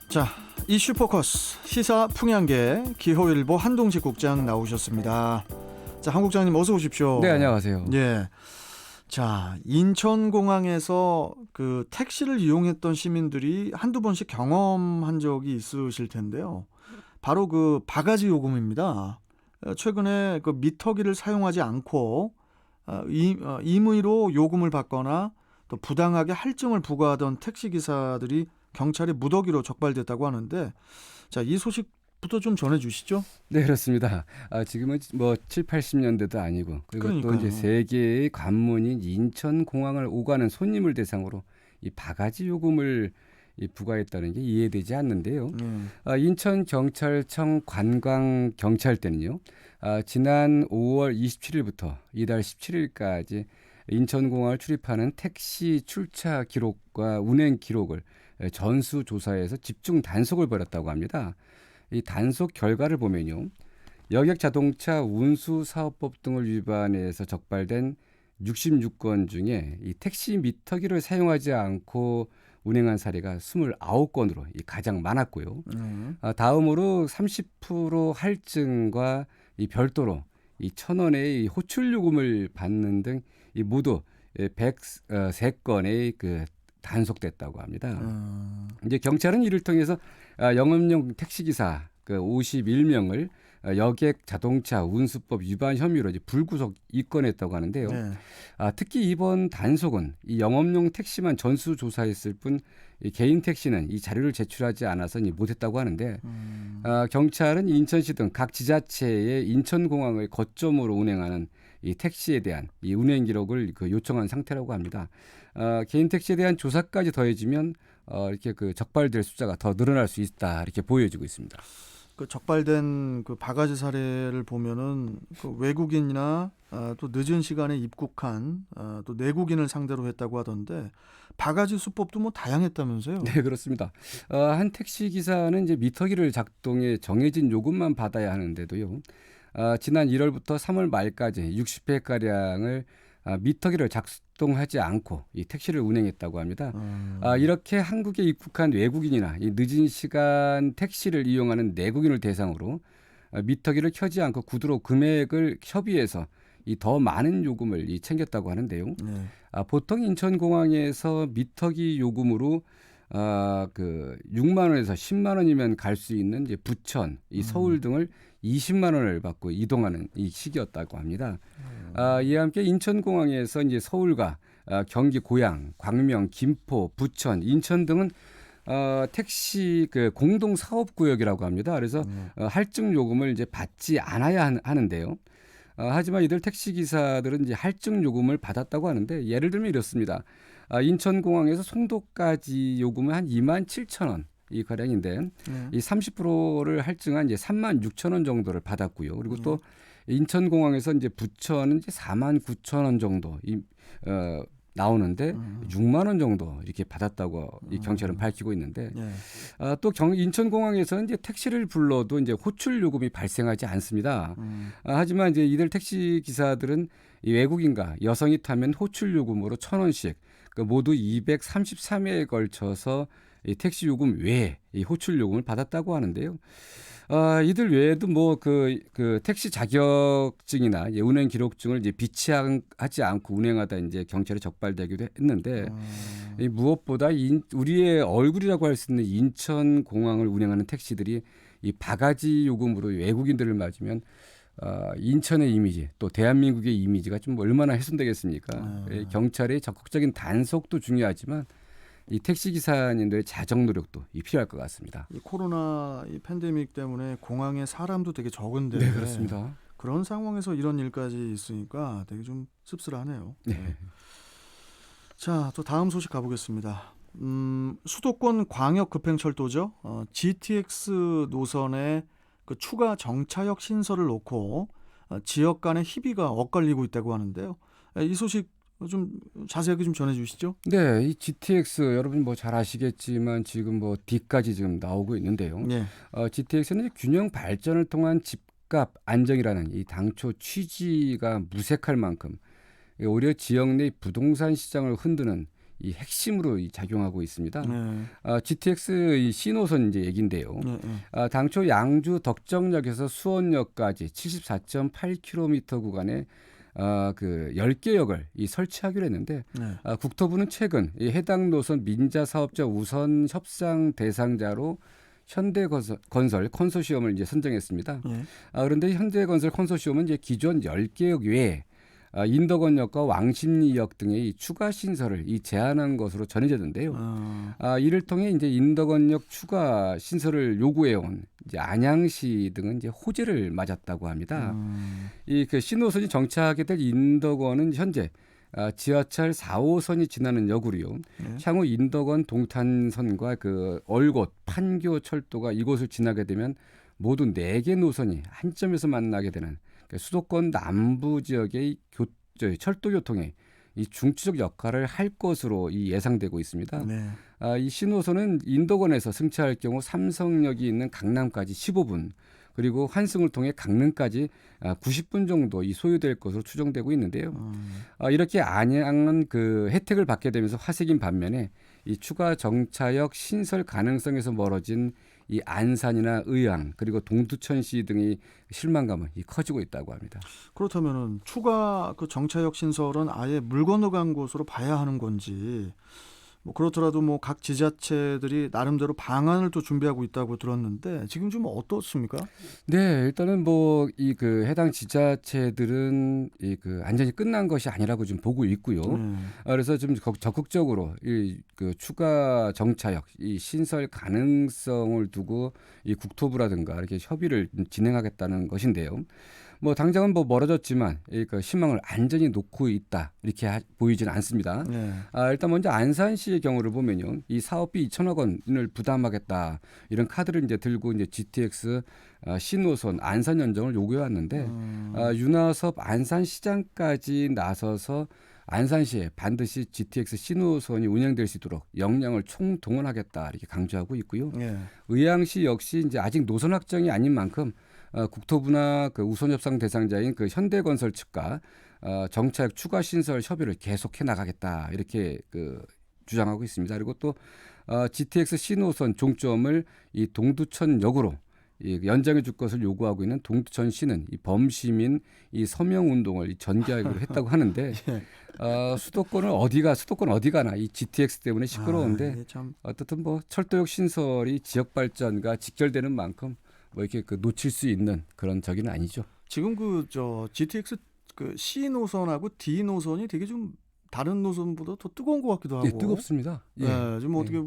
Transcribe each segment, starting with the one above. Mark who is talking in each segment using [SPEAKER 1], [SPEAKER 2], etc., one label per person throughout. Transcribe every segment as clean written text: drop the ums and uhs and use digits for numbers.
[SPEAKER 1] 자, 이슈 포커스 시사 풍향계 기호일보 한동직 국장 나오셨습니다. 자, 한 국장님 어서 오십시오.
[SPEAKER 2] 네, 안녕하세요.
[SPEAKER 1] 예. 자, 인천공항에서 그 택시를 이용했던 시민들이 한두 번씩 경험한 적이 있으실 텐데요. 바로 그 바가지 요금입니다. 최근에 그 미터기를 사용하지 않고 임의로 요금을 받거나 또 부당하게 할증을 부과하던 택시기사들이 경찰에 무더기로 적발됐다고 하는데, 자, 이 소식부터 좀 전해주시죠.
[SPEAKER 2] 네, 그렇습니다. 지금은 뭐 7, 80년대도 아니고 그리고
[SPEAKER 1] 그러니까요.
[SPEAKER 2] 또 이제 세계의 관문인 인천공항을 오가는 손님을 대상으로 이 바가지 요금을 부과했다는 게 이해되지 않는데요. 인천경찰청 관광경찰대는요. 지난 5월 27일부터 이달 17일까지 인천공항을 출입하는 택시 출차 기록과 운행 기록을 전수조사해서 집중 단속을 벌였다고 합니다. 이 단속 결과를 보면요. 여객자동차 운수사업법 등을 위반해서 적발된 66건 중에 이 택시 미터기를 사용하지 않고 운행한 사례가 29건으로 가장 많았고요. 다음으로 30% 할증과 이 별도로 이 1,000원의 호출 요금을 받는 등 이 모두 103건의 그 단속됐다고 합니다. 이제 경찰은 이를 통해서 영업용 택시기사 그 51명을 여객 자동차 운수법 위반 혐의로 이제 불구속 입건했다고 하는데요.
[SPEAKER 1] 네.
[SPEAKER 2] 특히 이번 단속은 이 영업용 택시만 전수 조사했을 뿐 이 개인 택시는 이 자료를 제출하지 않아서 못했다고 하는데 경찰은 인천시 등 각 지자체의 인천공항을 거점으로 운행하는 이 택시에 대한 이 운행 기록을 요청한 상태라고 합니다. 개인 택시에 대한 조사까지 더해지면 이렇게 그 적발될 숫자가 더 늘어날 수 있다 이렇게 보여지고 있습니다.
[SPEAKER 1] 그 적발된 그 바가지 사례를 보면은 그 외국인이나 또 늦은 시간에 입국한 또 내국인을 상대로 했다고 하던데, 바가지 수법도 뭐 다양했다면서요?
[SPEAKER 2] 네, 그렇습니다. 한 택시 기사는 이제 미터기를 작동해 정해진 요금만 받아야 하는데도요. 지난 1월부터 3월 말까지 60회 가량을 미터기를 작동하지 않고 이 택시를 운행했다고 합니다. 이렇게 한국에 입국한 외국인이나 이 늦은 시간 택시를 이용하는 내국인을 대상으로 미터기를 켜지 않고 구두로 금액을 협의해서 이 더 많은 요금을 챙겼다고 하는데요.
[SPEAKER 1] 네.
[SPEAKER 2] 보통 인천공항에서 미터기 요금으로 그 6만 원에서 10만 원이면 갈 수 있는 이제 부천, 이 서울 등을 20만 원을 받고 이동하는 이 시기였다고 합니다. 이와 함께 인천공항에서 이제 서울과 경기 고양, 광명, 김포, 부천, 인천 등은 택시 그 공동 사업 구역이라고 합니다. 그래서 할증 요금을 이제 받지 않아야 하는데요. 하지만 이들 택시 기사들은 이제 할증 요금을 받았다고 하는데, 예를 들면 이렇습니다. 인천공항에서 송도까지 요금은 한 2만 7천 원 이 가량인데 이 30%를 할증한 이제 3만 6천 원 정도를 받았고요. 그리고 또 인천공항에서 이제 부천은 이제 4만 9천 원 정도 나오는데 6만 원 정도 이렇게 받았다고 이 경찰은 밝히고 있는데, 또 인천공항에서는 이제 택시를 불러도 이제 호출 요금이 발생하지 않습니다. 하지만 이제 이들 택시 기사들은 이 외국인과 여성이 타면 호출 요금으로 1,000원씩 모두 233회에 걸쳐서 이 택시 요금 외에 이 호출 요금을 받았다고 하는데요. 이들 외에도 뭐 그 택시 자격증이나 운행 기록증을 이제 비치하지 않고 운행하다 이제 경찰에 적발되기도 했는데, 이 무엇보다 우리의 얼굴이라고 할 수 있는 인천공항을 운행하는 택시들이 이 바가지 요금으로 외국인들을 맞으면 인천의 이미지, 또 대한민국의 이미지가 좀 얼마나 훼손되겠습니까? 경찰의 적극적인 단속도 중요하지만 이 택시 기사님들의 자정 노력도 필요할 것 같습니다.
[SPEAKER 1] 이 코로나 이 팬데믹 때문에 공항에 사람도 되게 적은데,
[SPEAKER 2] 네, 그렇습니다.
[SPEAKER 1] 그런 상황에서 이런 일까지 있으니까 되게 좀 씁쓸하네요.
[SPEAKER 2] 네.
[SPEAKER 1] 자, 또 다음 소식 가보겠습니다. 수도권 광역급행철도죠. GTX 노선에 그 추가 정차역 신설을 놓고 지역 간의 희비가 엇갈리고 있다고 하는데요. 이 소식 좀 자세하게 좀 전해주시죠.
[SPEAKER 2] 네, 이 GTX 여러분 뭐 잘 아시겠지만 지금 뭐 D까지 지금 나오고 있는데요.
[SPEAKER 1] 네.
[SPEAKER 2] GTX는 균형 발전을 통한 집값 안정이라는 이 당초 취지가 무색할 만큼 오히려 지역 내 부동산 시장을 흔드는 이 핵심으로 이 작용하고 있습니다.
[SPEAKER 1] 네.
[SPEAKER 2] GTX 이 신호선 이제 얘긴데요.
[SPEAKER 1] 네, 네.
[SPEAKER 2] 당초 양주 덕정역에서 수원역까지 74.8km 구간에 그 10개 역을 이 설치하기로 했는데
[SPEAKER 1] 네.
[SPEAKER 2] 국토부는 최근 이 해당 노선 민자 사업자 우선 협상 대상자로 현대건설 컨소시엄을 이제 선정했습니다.
[SPEAKER 1] 예.
[SPEAKER 2] 그런데 현대건설 컨소시엄은 이제 기존 10개역 외에 인덕원역과 왕십리역 등의 이 추가 신설을 이 제안한 것으로 전해졌는데요. 이를 통해 이제 인덕원역 추가 신설을 요구해온 이제 안양시 등은 이제 호재를 맞았다고 합니다. 이 그 신호선이 정차하게 될 인덕원은 현재 지하철 4호선이 지나는 역으로요.
[SPEAKER 1] 네.
[SPEAKER 2] 향후 인덕원 동탄선과 그 얼곶 판교 철도가 이곳을 지나게 되면 모두 4개 노선이 한 점에서 만나게 되는 수도권 남부 지역의 철도 교통에 이 중추적 역할을 할 것으로 이 예상되고 있습니다.
[SPEAKER 1] 네.
[SPEAKER 2] 이 신호선은 인덕원에서 승차할 경우 삼성역이 있는 강남까지 15분, 그리고 환승을 통해 강릉까지 90분 정도 이 소요될 것으로 추정되고 있는데요. 이렇게 안양은 그 혜택을 받게 되면서 화색인 반면에 이 추가 정차역 신설 가능성에서 멀어진 이 안산이나 의왕 그리고 동두천시 등의 실망감은 커지고 있다고 합니다.
[SPEAKER 1] 그렇다면은 추가 그 정차역 신설은 아예 물 건너간 곳으로 봐야 하는 건지, 뭐 그렇더라도 뭐 각 지자체들이 나름대로 방안을 또 준비하고 있다고 들었는데 지금 좀 어떻습니까?
[SPEAKER 2] 네, 일단은 뭐 이 그 해당 지자체들은 이 그 안전이 끝난 것이 아니라고 좀 보고 있고요. 그래서 좀 적극적으로 이 그 추가 정차역 이 신설 가능성을 두고 이 국토부라든가 이렇게 협의를 진행하겠다는 것인데요. 뭐 당장은 뭐 멀어졌지만 그 희망을 안전히 놓고 있다 이렇게 보이지는 않습니다.
[SPEAKER 1] 네.
[SPEAKER 2] 일단 먼저 안산시의 경우를 보면요, 이 사업비 2천억 원을 부담하겠다 이런 카드를 이제 들고 이제 GTX 신호선 안산 연정을 요구해왔는데 윤하섭 안산시장까지 나서서 안산시에 반드시 GTX 신호선이 운영될 수 있도록 역량을 총동원하겠다 이렇게 강조하고 있고요.
[SPEAKER 1] 네.
[SPEAKER 2] 의왕시 역시 이제 아직 노선 확정이 아닌 만큼 국토부나 그 우선 협상 대상자인 그 현대건설 측과 정차역 추가 신설 협의를 계속해 나가겠다 이렇게 그 주장하고 있습니다. 그리고 또 GTX 신호선 종점을 이 동두천역으로 이 연장해 줄 것을 요구하고 있는 동두천시는 이 범시민 이 서명 운동을 전개하기로 했다고 하는데 수도권 어디 가나 이 GTX 때문에 시끄러운데
[SPEAKER 1] 이게 참
[SPEAKER 2] 어떻든 뭐 철도역 신설이 지역 발전과 직결되는 만큼 뭐 이렇게 그 놓칠 수 있는 그런 적이는 아니죠.
[SPEAKER 1] 지금 GTX 그 C 노선하고 D 노선이 되게 좀 다른 노선보다 더 뜨거운 것 같기도 하고.
[SPEAKER 2] 예, 뜨겁습니다. 예.
[SPEAKER 1] 네, 지금 어떻게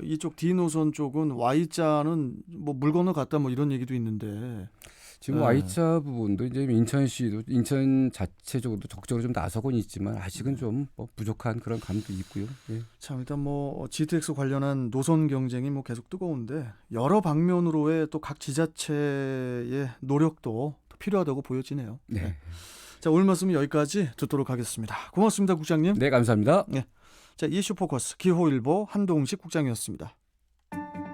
[SPEAKER 1] 이쪽 D 노선 쪽은 Y자는 뭐 물 건너 갔다 뭐 이런 얘기도 있는데.
[SPEAKER 2] 지금 Y자 부분도 이제 인천 자체적으로도 적극적으로 좀 나서곤 있지만 아직은 좀 뭐 부족한 그런 감도 있고요. 예.
[SPEAKER 1] 참 일단 뭐 GTX 관련한 노선 경쟁이 뭐 계속 뜨거운데 여러 방면으로의 또 각 지자체의 노력도 필요하다고 보여지네요.
[SPEAKER 2] 네.
[SPEAKER 1] 자, 오늘 말씀은 여기까지 듣도록 하겠습니다. 고맙습니다, 국장님.
[SPEAKER 2] 네, 감사합니다.
[SPEAKER 1] 자, 이슈 포커스 기호일보 한동식 국장이었습니다.